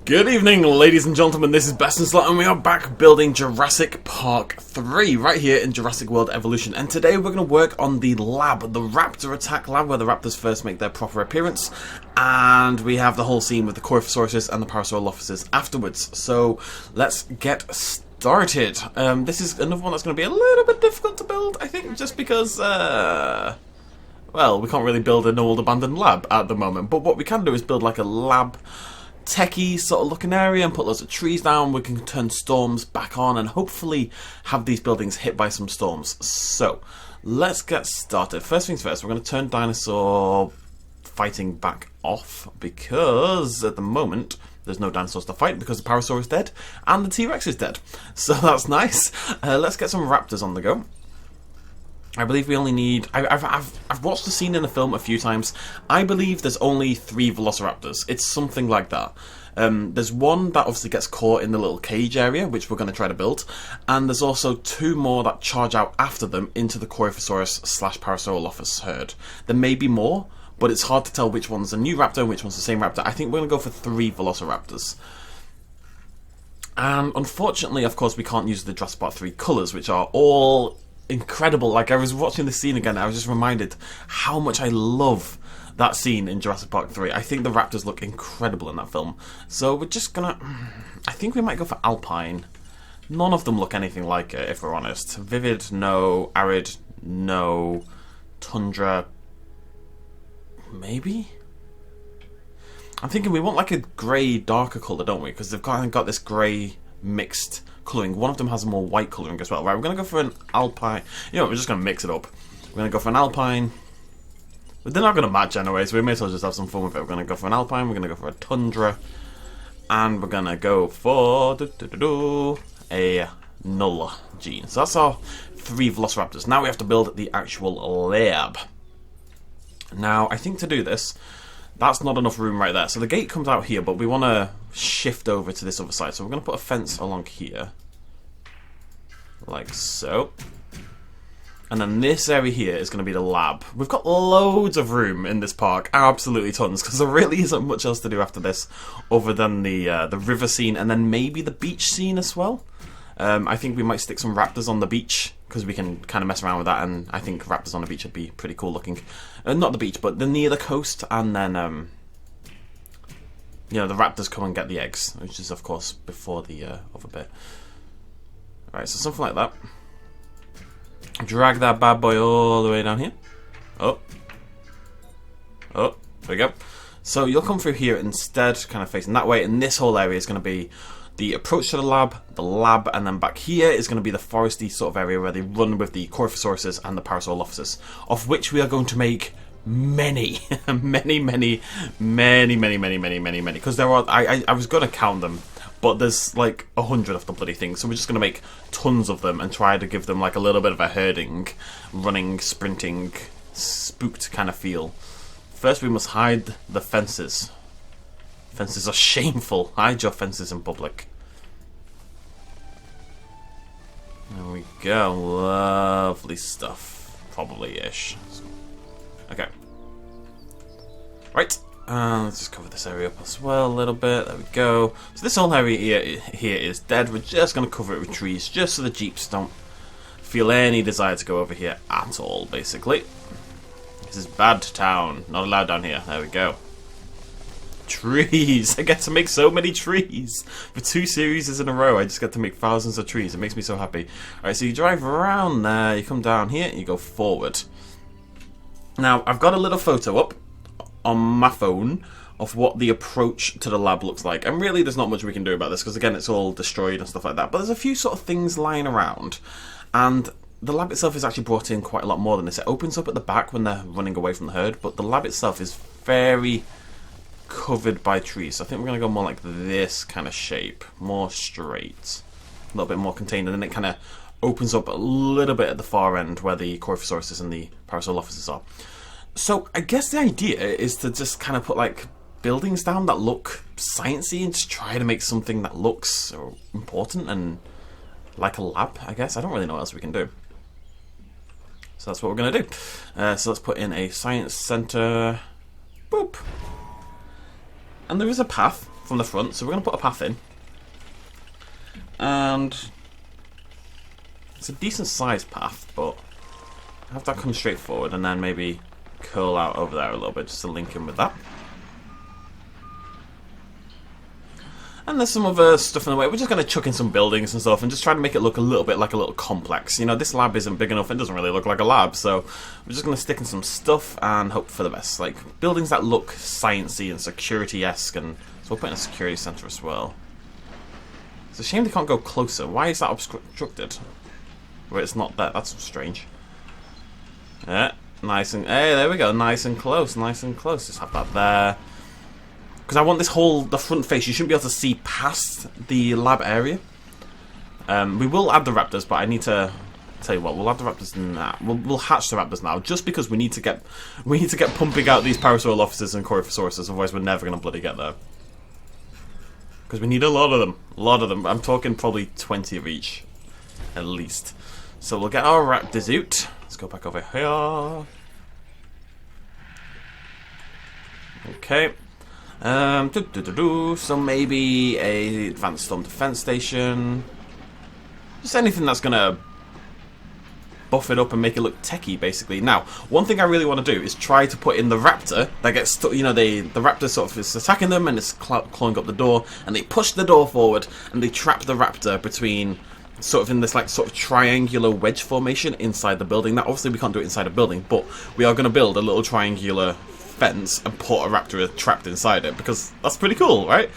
Good evening, ladies and gentlemen, this is BestInSlot and we are back building Jurassic Park 3 right here in Jurassic World Evolution. And today we're going to work on the lab, the Raptor attack lab, where the Raptors first make their proper appearance. And we have the whole scene with the Coryphosauruses and the Parasaurolophuses afterwards. So let's get started. This is another one that's going to be a little bit difficult to build, I think, just because, well, we can't really build an old abandoned lab at the moment. But what we can do is build like a lab techie sort of looking area and put loads of trees down. We can turn storms back on and hopefully have these buildings hit by some storms. So let's get started. First things first, we're going to turn dinosaur fighting back off because at the moment there's no dinosaurs to fight because the Parasaur is dead and the T.rex is dead. So that's nice. Let's get some raptors on the go. I believe we only need... I've watched the scene in the film a few times. I believe there's only 3 velociraptors. It's something like that. There's one that obviously gets caught in the little cage area, which we're going to try to build. And there's also 2 more that charge out after them into the Coryphosaurus / Parasaurolophus herd. There may be more, but it's hard to tell which one's a new raptor and which one's the same raptor. I think we're going to go for 3 velociraptors. And unfortunately, of course, we can't use the Jurassic Park 3 colours, which are all incredible. Like, I was watching the scene again, I was just reminded how much I love that scene in Jurassic Park 3. I think the raptors look incredible in that film. So we're just gonna... I think we might go for Alpine. None of them look anything like it, if we're honest. Vivid, no. Arid, no. Tundra, maybe? I'm thinking we want like a grey, darker colour, don't we? Because they've kind of got this grey mixed colouring. One of them has a more white colouring as well. Right, we're going to go for an Alpine. You know, we're just going to mix it up. We're going to go for an Alpine. But they're not going to match anyway, so we may as well just have some fun with it. We're going to go for an Alpine, we're going to go for a Tundra, and we're going to go for a Null gene. So that's our 3 velociraptors. Now we have to build the actual lab. Now, I think to do this, that's not enough room right there. So the gate comes out here, but we want to shift over to this other side. So we're going to put a fence along here. Like so. And then this area here is going to be the lab. We've got loads of room in this park. Absolutely tons. Because there really isn't much else to do after this. Other than the river scene. And then maybe the beach scene as well. I think we might stick some raptors on the beach, because we can kind of mess around with that, and I think raptors on the beach would be pretty cool looking. Not the beach, but near the coast, and then, you know, the raptors come and get the eggs, which is, of course, before the other bit. Alright, so something like that. Drag that bad boy all the way down here. Oh, there we go. So you'll come through here instead, kind of facing that way, and this whole area is going to be the approach to the lab, and then back here is going to be the foresty sort of area where they run with the Coryphosauruses and the Parasaurolophuses, of which we are going to make many, many. Because there are, I was going to count them, but there's like 100 of the bloody things, so we're just going to make tons of them and try to give them like a little bit of a herding, running, sprinting, spooked kind of feel. First we must hide the fences. Fences are shameful. Hide your fences in public. There we go. Lovely stuff. Probably-ish. Okay. Right. Let's just cover this area up as well a little bit. There we go. So this whole area here is dead. We're just going to cover it with trees, just so the jeeps don't feel any desire to go over here at all, basically. This is bad town. Not allowed down here. There we go. Trees! I get to make so many trees! For 2 series in a row, I just get to make thousands of trees. It makes me so happy. Alright, so you drive around there, you come down here, you go forward. Now, I've got a little photo up on my phone of what the approach to the lab looks like. And really, there's not much we can do about this, because again, it's all destroyed and stuff like that. But there's a few sort of things lying around. And the lab itself is actually brought in quite a lot more than this. It opens up at the back when they're running away from the herd, but the lab itself is very covered by trees. So I think we're going to go more like this kind of shape, more straight, a little bit more contained, and then it kind of opens up a little bit at the far end where the Coryphosauruses and the Parasaurolophuses are. So I guess the idea is to just kind of put like buildings down that look sciencey and just try to make something that looks important and like a lab, I guess. I don't really know what else we can do. So that's what we're going to do. So let's put in a science center. Boop. And there is a path from the front, so we're going to put a path in. And it's a decent sized path, but have that come straight forward and then maybe curl out over there a little bit just to link in with that. And there's some other stuff in the way. We're just going to chuck in some buildings and stuff and just try to make it look a little bit like a little complex. You know, this lab isn't big enough. It doesn't really look like a lab. So we're just going to stick in some stuff and hope for the best. Like buildings that look sciencey and security-esque. And so we'll put in a security center as well. It's a shame they can't go closer. Why is that obstructed? Where it's not there. That's strange. Yeah, nice and... Hey, there we go. Nice and close. Nice and close. Just have that there. Because I want this whole, the front face, you shouldn't be able to see past the lab area. We will add the raptors, but I need to tell you what, we'll add the raptors now. We'll hatch the raptors now, just because we need to get pumping out these Parasaurolophuses and Coryphosauruses, otherwise we're never going to bloody get there. Because we need a lot of them, I'm talking probably 20 of each, at least. So we'll get our raptors out. Let's go back over here. Okay. So maybe a advanced storm defense station. Just anything that's gonna buff it up and make it look techie, basically. Now, one thing I really want to do is try to put in the raptor that gets stuck. You know, the raptor sort of is attacking them and it's clawing up the door, and they push the door forward and they trap the raptor between, sort of in this like sort of triangular wedge formation inside the building. Now, obviously, we can't do it inside a building, but we are going to build a little triangular fence and put a raptor trapped inside it, because that's pretty cool, right?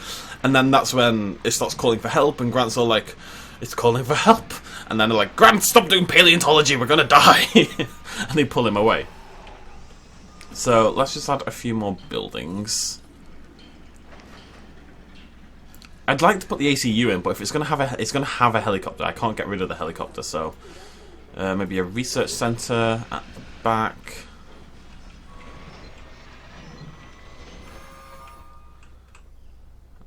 And then that's when it starts calling for help, and Grant's all like, it's calling for help, and then they're like, Grant, stop doing paleontology, we're gonna die. And they pull him away. So let's just add a few more buildings. I'd like to put the ACU in, but if it's gonna have a helicopter, I can't get rid of the helicopter. So maybe a research center at the back.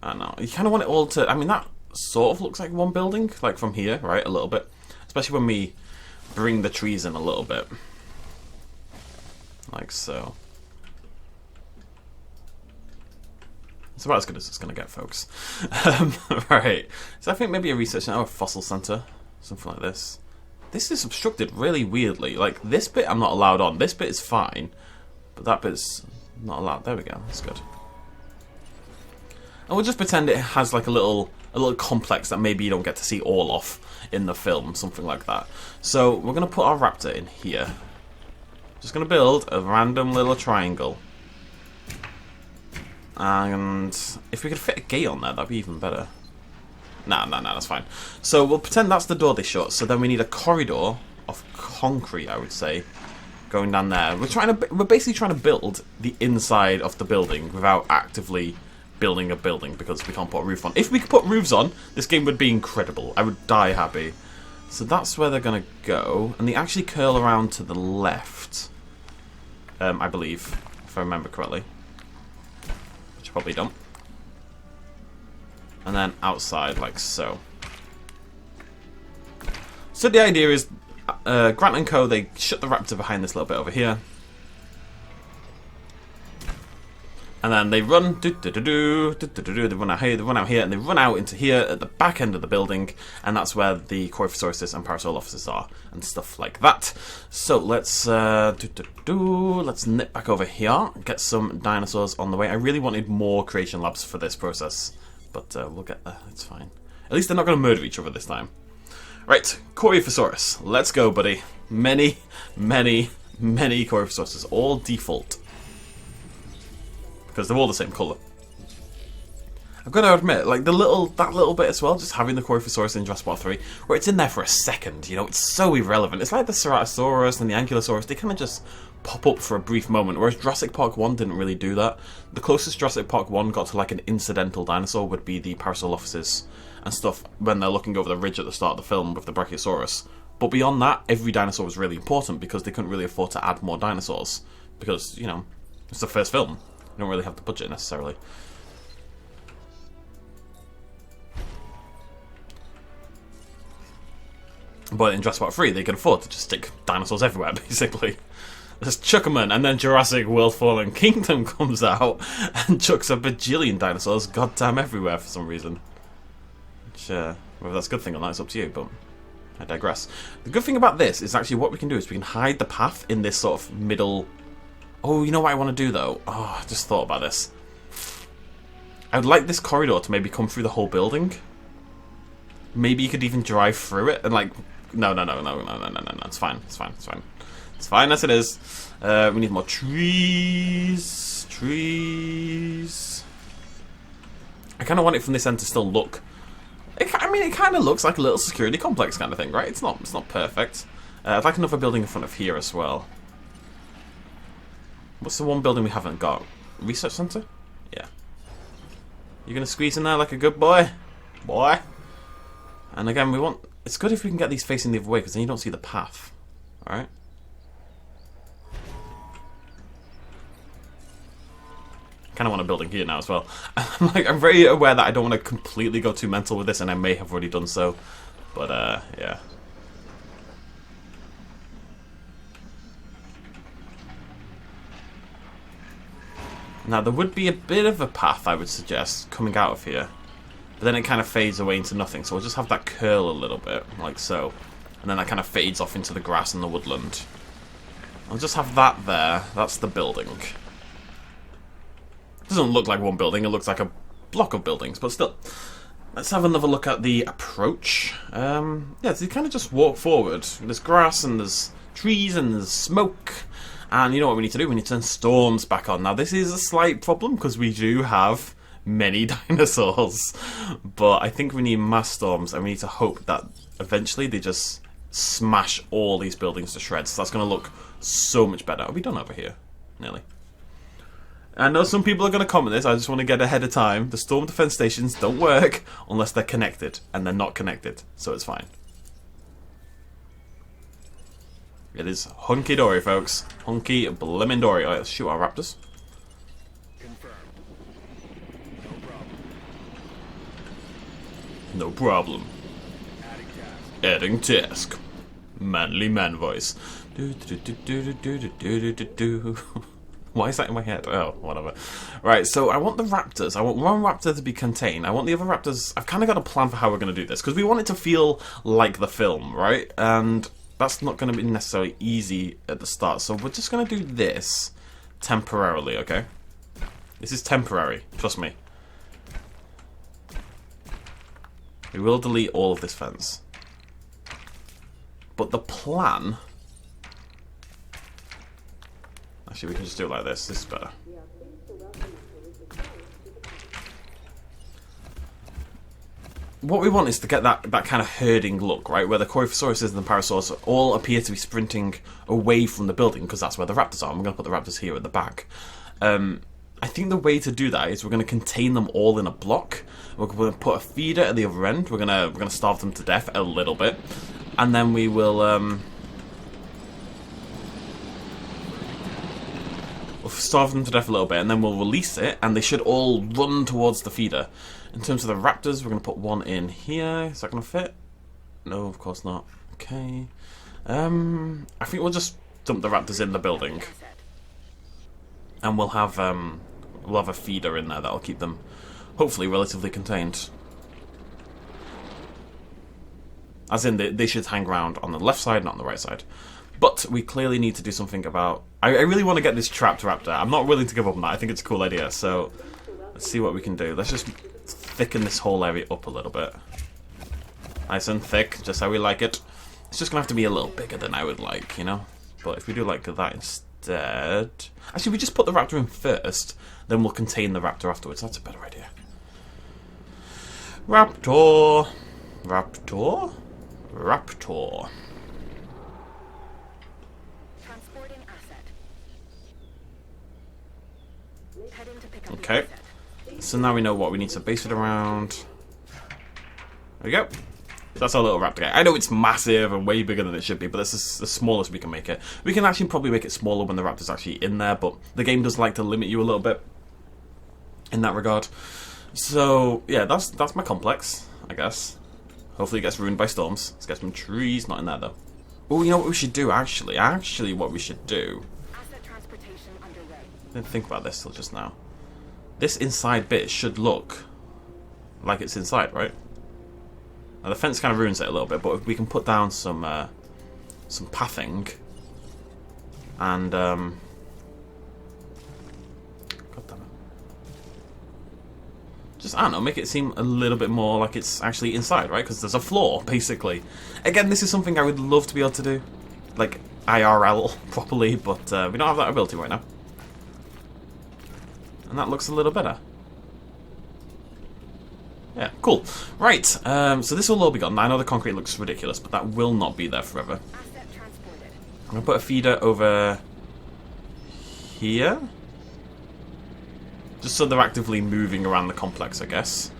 I don't know. You kind of want it all to... I mean, that sort of looks like one building, like from here, right? A little bit. Especially when we bring the trees in a little bit. Like so. It's about as good as it's going to get, folks. Right. So I think maybe a research center or a fossil center. Something like this. This is obstructed really weirdly. Like, this bit I'm not allowed on. This bit is fine. But that bit's not allowed. There we go. That's good. And we'll just pretend it has like a little complex that maybe you don't get to see all of in the film, something like that. So we're going to put our raptor in here. Just going to build a random little triangle. And if we could fit a gate on there, that'd be even better. Nah, that's fine. So we'll pretend that's the door they shut. So then we need a corridor of concrete, I would say, going down there. We're basically trying to build the inside of the building without actively building a building, because we can't put a roof on. If we could put roofs on, this game would be incredible. I would die happy. So that's where they're going to go. And they actually curl around to the left, I believe, if I remember correctly. Which I probably don't. And then outside, like so. So the idea is, Grant and Co., they shut the raptor behind this little bit over here. And then they run, they run out here, and they run out into here at the back end of the building, and that's where the Coryphosauruses and Parasaurolophuses are, and stuff like that. So let's let's nip back over here, get some dinosaurs on the way. I really wanted more creation labs for this process, but we'll get there. It's fine. At least they're not going to murder each other this time. Right, Coryphosaurus, let's go, buddy. Many Coryphosauruses, all default. Because they're all the same colour. I've got to admit, like that little bit as well, just having the Coryphosaurus in Jurassic Park 3, where it's in there for a second, you know, it's so irrelevant. It's like the Ceratosaurus and the Ankylosaurus, they kind of just pop up for a brief moment, whereas Jurassic Park 1 didn't really do that. The closest Jurassic Park 1 got to like an incidental dinosaur would be the Parasaurolophuses and stuff when they're looking over the ridge at the start of the film with the Brachiosaurus. But beyond that, every dinosaur was really important because they couldn't really afford to add more dinosaurs. Because, you know, it's the first film. You don't really have the budget necessarily. But in Jurassic Park 3, they could afford to just stick dinosaurs everywhere, basically. There's Chuckerman, and then Jurassic World Fallen Kingdom comes out and chucks a bajillion dinosaurs goddamn everywhere for some reason. Which, whether that's a good thing or not, it's up to you, but I digress. The good thing about this is actually what we can do is we can hide the path in this sort of middle... Oh, you know what I want to do though? Oh, I just thought about this. I would like this corridor to maybe come through the whole building. Maybe you could even drive through it and like... No, it's fine, it's fine, it's fine. It's fine as it is. We need more trees. Trees. I kind of want it from this end to still look... I mean, it kind of looks like a little security complex kind of thing, right? It's not perfect. I'd like another building in front of here as well. What's the one building we haven't got? Research center? Yeah. You're going to squeeze in there like a good boy? Boy? And again, we want... It's good if we can get these facing the other way, because then you don't see the path. Alright? Kind of want a building here now as well. I'm very aware that I don't want to completely go too mental with this, and I may have already done so. But, yeah. Now, there would be a bit of a path, I would suggest, coming out of here. But then it kind of fades away into nothing, so we'll just have that curl a little bit, like so. And then that kind of fades off into the grass and the woodland. I'll just have that there. That's the building. Doesn't look like one building, it looks like a block of buildings, but still. Let's have another look at the approach. Yeah, so you kind of just walk forward. There's grass and there's trees and there's smoke. And you know what we need to do? We need to turn storms back on. Now this is a slight problem because we do have many dinosaurs. But I think we need mass storms and we need to hope that eventually they just smash all these buildings to shreds. So that's going to look so much better. Are we done over here? Nearly. I know some people are going to comment this, I just want to get ahead of time. The storm defense stations don't work unless they're connected, and they're not connected, so it's fine. It is hunky-dory, folks. Hunky blimmin' dory. Alright, let's shoot our raptors. Confirmed. No problem. Adding task. Adding task. Manly man voice. Why is that in my head? Oh, whatever. Right, so I want the raptors. I want one raptor to be contained. I want the other raptors... I've kind of got a plan for how we're going to do this. Because we want it to feel like the film, right? And that's not going to be necessarily easy at the start. So we're just going to do this temporarily, okay? This is temporary. Trust me. We will delete all of this fence. But the plan... Actually, we can just do it like this. This is better. What we want is to get that kind of herding look, right? Where the Coryphosauruses and the Parasaurs all appear to be sprinting away from the building, because that's where the raptors are. And we're going to put the raptors here at the back. I think the way to do that is we're going to contain them all in a block. We're going to put a feeder at the other end. We're going to starve them to death a little bit. And then we will... We'll starve them to death a little bit, and then we'll release it, and they should all run towards the feeder. In terms of the raptors, we're going to put one in here. Is that going to fit? No, of course not. Okay. I think we'll just dump the raptors in the building, and we'll have a feeder in there that'll keep them, hopefully, relatively contained. As in, they should hang around on the left side, not on the right side. But we clearly need to do something about... I really want to get this trapped raptor. I'm not willing to give up on that. I think it's a cool idea. So let's see what we can do. Let's just thicken this whole area up a little bit. Nice and thick, just how we like it. It's just going to have to be a little bigger than I would like, you know? But if we do like that instead... Actually, we just put the raptor in first, then we'll contain the raptor afterwards. That's a better idea. Raptor. Raptor. Raptor. Okay, so now we know what we need to base it around. There we go. That's our little raptor guy. I know it's massive and way bigger than it should be, but this is the smallest we can make it. We can actually probably make it smaller when the raptor's actually in there, but the game does like to limit you a little bit in that regard. So yeah, that's my complex, I guess. Hopefully it gets ruined by storms. Let's get some trees, not in there though. Oh, you know what we should do actually? Actually, what we should do didn't think about this till just now. This inside bit should look like it's inside, right? Now the fence kind of ruins it a little bit, but if we can put down some pathing and God damn it. Just, I don't know, make it seem a little bit more like it's actually inside, right? Because there's a floor, basically. Again, this is something I would love to be able to do, like IRL properly, but we don't have that ability right now. And that looks a little better. Yeah, cool. Right, so this will all be gone. I know the concrete looks ridiculous, but that will not be there forever. I'm going to put a feeder over here. Just so they're actively moving around the complex, I guess.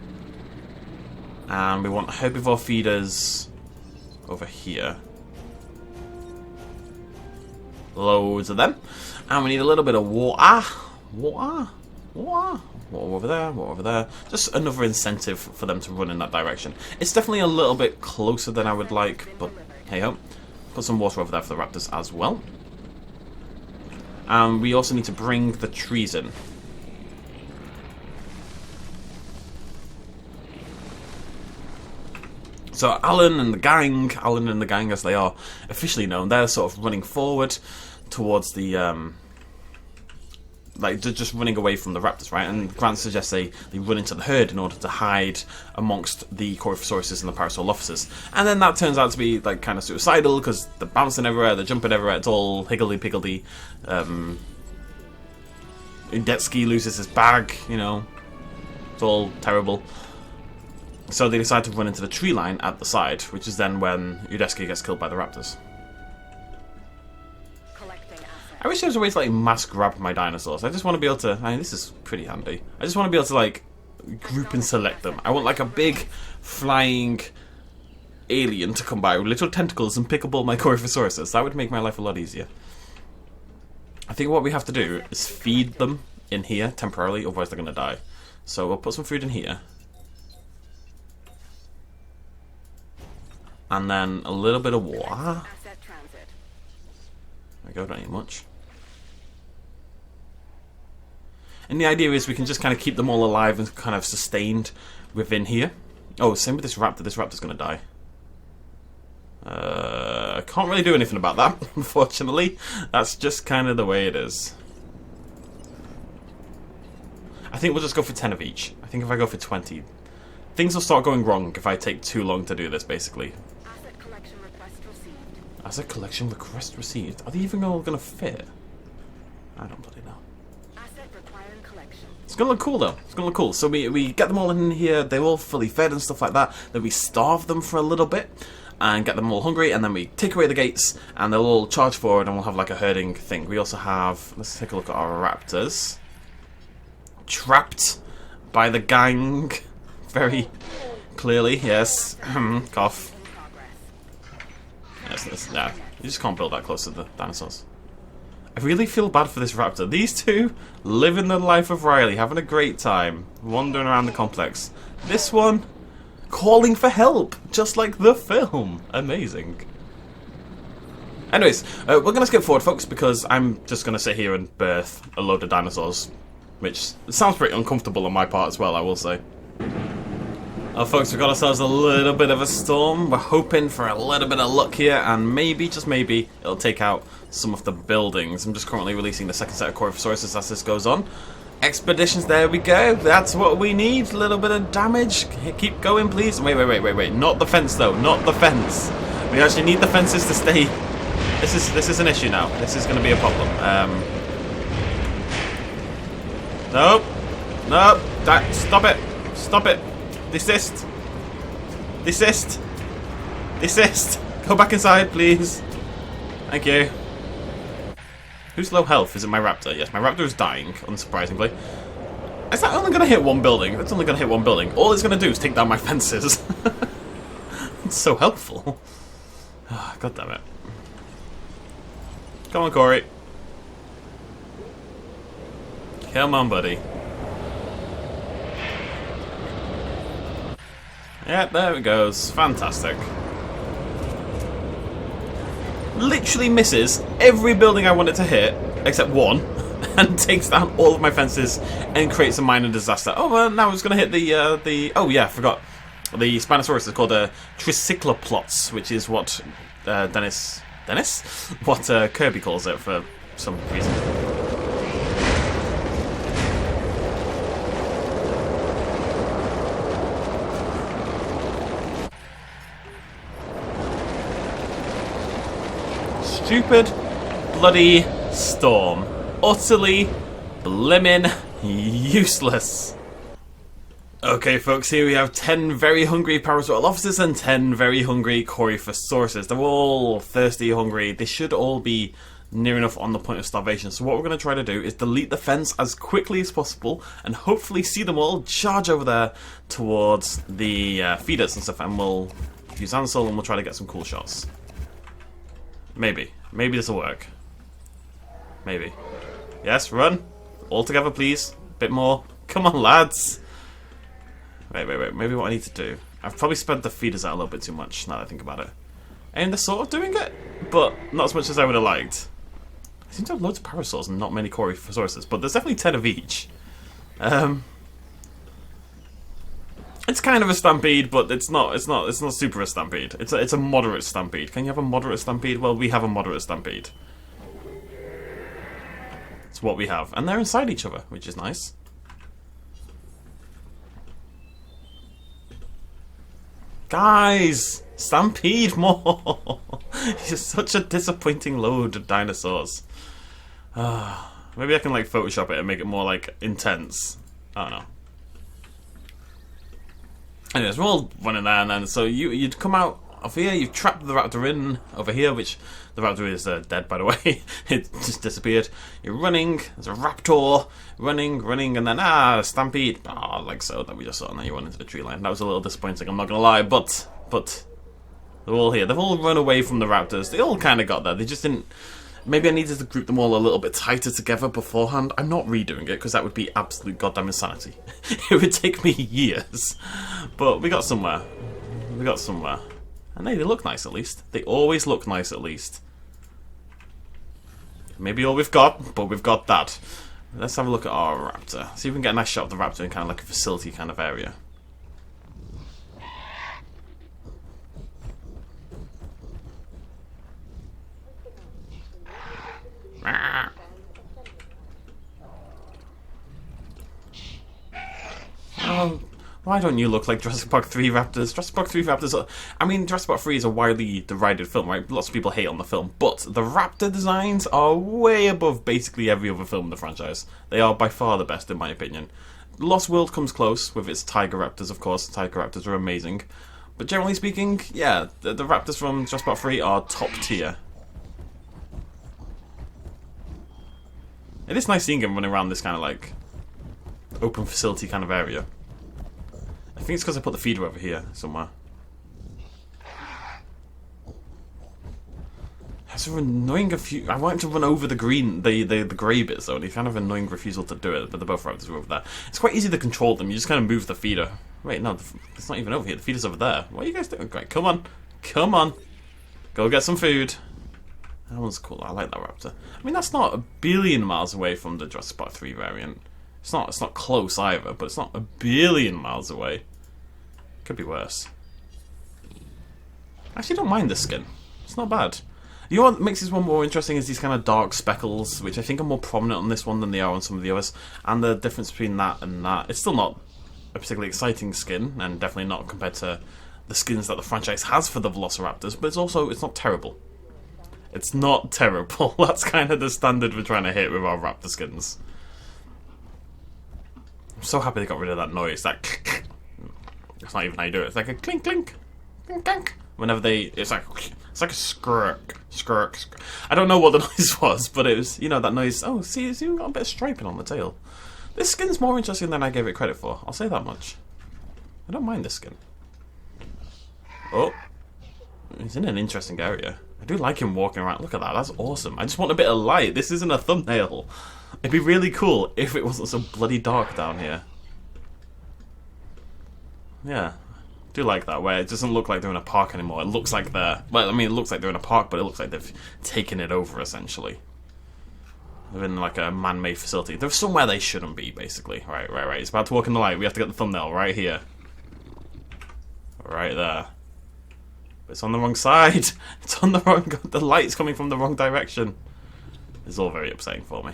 And we want herbivore feeders over here. Loads of them. And we need a little bit of water. Water over there, water over there. Just another incentive for them to run in that direction. It's definitely a little bit closer than I would like, but hey ho. Put some water over there for the raptors as well. And we also need to bring the trees in. So Alan and the gang as they are officially known, they're sort of running forward towards the like just running away from the raptors, right? And Grant suggests they run into the herd in order to hide amongst the Coryphosauruses and the Parasaurolophus. And then that turns out to be like kind of suicidal because they're bouncing everywhere, they're jumping everywhere, it's all higgledy-piggledy. Udetsky loses his bag, you know, it's all terrible. So they decide to run into the tree line at the side, which is then when Udetsky gets killed by the raptors. I wish there was a way to like mass grab my dinosaurs. I just want to be able to, I mean, this is pretty handy. I just want to be able to like group and select them. I want like a big flying alien to come by with little tentacles and pick up all my Coryphosauruses. That would make my life a lot easier. I think what we have to do is feed them in here temporarily, otherwise they're going to die. So we'll put some food in here. And then a little bit of water. There we go, don't need much. And the idea is we can just kind of keep them all alive and kind of sustained within here. Oh, same with this raptor. This raptor's going to die. I can't really do anything about that, unfortunately. That's just kind of the way it is. I think we'll just go for 10 of each. I think if I go for 20, things will start going wrong if I take too long to do this, basically. Asset collection request received. Asset collection request received? Are they even all going to fit? I don't bloody know. Asset requiring collection. It's going to look cool, though. It's going to look cool. So we get them all in here. They're all fully fed and stuff like that. Then we starve them for a little bit and get them all hungry. And then we take away the gates and they'll all charge forward and we'll have like a herding thing. We also have... Let's take a look at our raptors. Trapped by the gang. Very clearly, yes. Cough. Yes, no. You just can't build that close to the dinosaurs. I really feel bad for this raptor. These two living the life of Riley, having a great time, wandering around the complex. This one, calling for help, just like the film. Amazing. Anyways, we're going to skip forward, folks, because I'm just going to sit here and birth a load of dinosaurs, which sounds pretty uncomfortable on my part as well, I will say. Oh, folks, we've got ourselves a little bit of a storm. We're hoping for a little bit of luck here, and maybe, just maybe, it'll take out some of the buildings. I'm just currently releasing the second set of Coryphosauruses as this goes on. Expeditions, there we go. That's what we need. A little bit of damage. Keep going, please. Wait. Not the fence, though. Not the fence. We actually need the fences to stay. This is an issue now. This is going to be a problem. Nope. Stop it. Stop it. Desist. Desist. Desist. Go back inside, please. Thank you. Who's low health? Is it my raptor? Yes, my raptor is dying, unsurprisingly. Is that only going to hit one building? That's only going to hit one building. All it's going to do is take down my fences. It's so helpful. Oh, God damn it. Come on, Corey. Come on, buddy. Yeah, there it goes. Fantastic. Literally misses every building I want it to hit, except one. and takes down all of my fences and creates a minor disaster. Oh, well, now it's going to hit the... Oh, yeah, I forgot. The Spinosaurus is called a tricycloplots, which is what Dennis? What Kirby calls it for some reason. Stupid bloody storm. Utterly blimmin' useless. Okay, folks, here we have 10 very hungry Parasaurolophus officers and 10 very hungry Coryphosauruses. They're all thirsty, hungry. They should all be near enough on the point of starvation. So what we're going to try to do is delete the fence as quickly as possible and hopefully see them all charge over there towards the feeders and stuff, and we'll use Ansel and we'll try to get some cool shots. Maybe. Maybe this will work. Maybe. Yes, run. All together, please. Bit more. Come on, lads. Wait. Maybe what I need to do... I've probably spread the feeders out a little bit too much, now that I think about it. And they're sort of doing it, but not as much as I would have liked. I seem to have loads of parasaurs and not many Coryphosauruses, but there's definitely 10 of each. It's kind of a stampede, but it's not super a stampede. It's a moderate stampede. Can you have a moderate stampede? Well, we have a moderate stampede. It's what we have. And they're inside each other, which is nice. Guys! Stampede more! It's such a disappointing load of dinosaurs. Maybe I can like Photoshop it and make it more like intense. I don't know. Anyways, we're all running there, and then so you'd come out of here. You've trapped the raptor in over here, which the raptor is dead, by the way. It just disappeared. You're running. There's a raptor running, and then stampede. Like so that we just saw, and then you run into the tree line. That was a little disappointing. I'm not gonna lie, but they're all here. They've all run away from the raptors. They all kind of got there. They just didn't. Maybe I needed to group them all a little bit tighter together beforehand. I'm not redoing it because that would be absolute goddamn insanity. It would take me years. But we got somewhere. And they look nice at least. They always look nice at least. Maybe all we've got, but we've got that. Let's have a look at our raptor. See if we can get a nice shot of the raptor in kind of like a facility kind of area. Oh, why don't you look like Jurassic Park 3 raptors? Jurassic Park 3 raptors are... I mean, Jurassic Park 3 is a widely derided film, right? Lots of people hate on the film, but the raptor designs are way above basically every other film in the franchise. They are by far the best, in my opinion. Lost World comes close with its tiger raptors, of course. Tiger raptors are amazing. But generally speaking, yeah, the raptors from Jurassic Park 3 are top tier. It is nice seeing him running around this kind of like open facility kind of area. I think it's because I put the feeder over here somewhere. That's an annoying I want him to run over the green, the grey bits though, and he's kind of annoying refusal to do it, but they're both raptors are over there. It's quite easy to control them, you just kind of move the feeder. Wait, no, it's not even over here, the feeder's over there. What are you guys doing? Great, come on. Go get some food. That one's cool. I like that raptor. I mean, that's not a billion miles away from the Jurassic Park 3 variant. It's not close either, but it's not a billion miles away. Could be worse. I actually don't mind this skin. It's not bad. You know what makes this one more interesting is these kind of dark speckles, which I think are more prominent on this one than they are on some of the others. And the difference between that and that. It's still not a particularly exciting skin, and definitely not compared to the skins that the franchise has for the Velociraptors, but it's not terrible. It's not terrible. That's kind of the standard we're trying to hit with our raptor skins. I'm so happy they got rid of that noise. That's not even how you do it. It's like a clink, clink, clink, clink. Whenever it's like a skirk. I don't know what the noise was, but it was, that noise. Oh, see, it's even got a bit of striping on the tail. This skin's more interesting than I gave it credit for. I'll say that much. I don't mind this skin. Oh, he's in an interesting area. I do like him walking around. Look at that. That's awesome. I just want a bit of light. This isn't a thumbnail. It'd be really cool if it wasn't so bloody dark down here. Yeah. I do like that, where it doesn't look like they're in a park anymore. It looks like they're... Well, I mean, it looks like they're in a park, but it looks like they've taken it over, essentially. They're in like a man-made facility. They're somewhere they shouldn't be, basically. Right. It's about to walk in the light. We have to get the thumbnail right here. Right there. It's on the wrong side. It's on the wrong... The light's coming from the wrong direction. It's all very upsetting for me.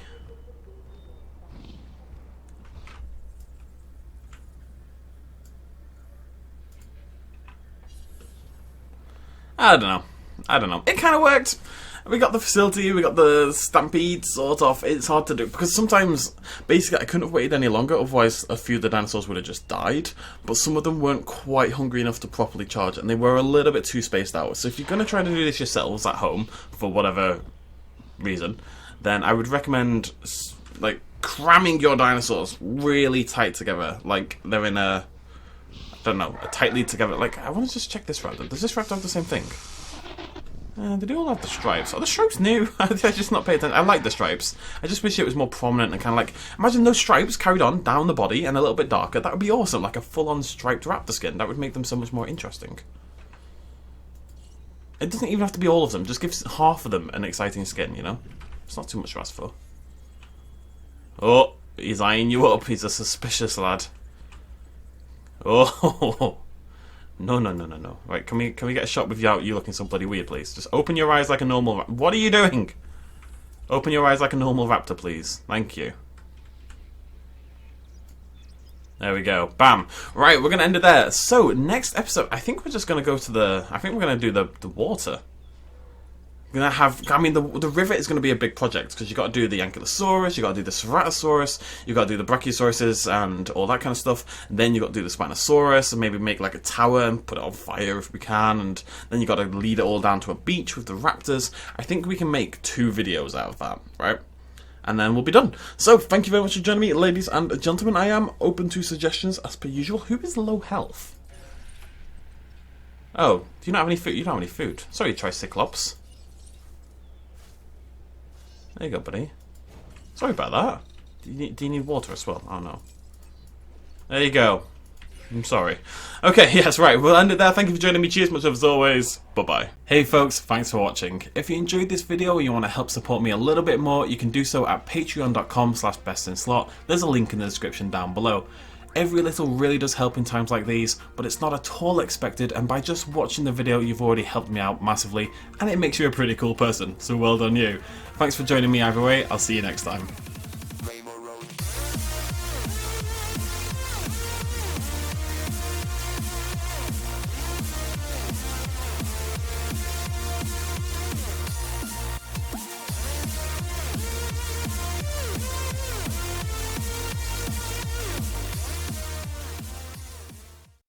I don't know. It kind of worked. We got the facility, we got the stampede, sort of. It's hard to do, because sometimes, basically, I couldn't have waited any longer, otherwise a few of the dinosaurs would have just died. But some of them weren't quite hungry enough to properly charge, and they were a little bit too spaced out. So if you're going to try to do this yourselves at home, for whatever reason, then I would recommend, like, cramming your dinosaurs really tight together. Like, they're in a... I don't know, a tightly together... Like, I want to just check this raptor. Does this raptor have the same thing? They do all have the stripes. Are the stripes new? I just not pay attention. I like the stripes. I just wish it was more prominent and kind of like... Imagine those stripes carried on down the body and a little bit darker. That would be awesome. Like a full-on striped raptor skin. That would make them so much more interesting. It doesn't even have to be all of them. Just give half of them an exciting skin, you know? It's not too much to ask for. Oh, he's eyeing you up. He's a suspicious lad. Oh... No. Right, can we get a shot with you looking so bloody weird, please? Just open your eyes like a normal... What are you doing? Open your eyes like a normal raptor, please. Thank you. There we go. Bam. Right, we're going to end it there. So, next episode, I think we're just going to go to the... I think we're going to do the water. We're going to have... I mean, the river is going to be a big project, because you've got to do the Ankylosaurus, you've got to do the Ceratosaurus, you've got to do the Brachiosauruses and all that kind of stuff. Then you've got to do the Spinosaurus, and maybe make like a tower and put it on fire if we can. And then you've got to lead it all down to a beach with the raptors. I think we can make 2 videos out of that, right? And then we'll be done. So, thank you very much for joining me, ladies and gentlemen. I am open to suggestions as per usual. Who is low health? Oh, do you not have any food? You don't have any food. Sorry, Tricyclops. There you go, buddy. Sorry about that. Do you need water as well? Oh, no. There you go. I'm sorry. Okay, yes, right. We'll end it there. Thank you for joining me. Cheers, much love as always. Bye-bye. Hey, folks. Thanks for watching. If you enjoyed this video or you want to help support me a little bit more, you can do so at patreon.com/bestinslot. There's a link in the description down below. Every little really does help in times like these, but it's not at all expected, and by just watching the video you've already helped me out massively, and it makes you a pretty cool person, so well done you. Thanks for joining me either way, I'll see you next time.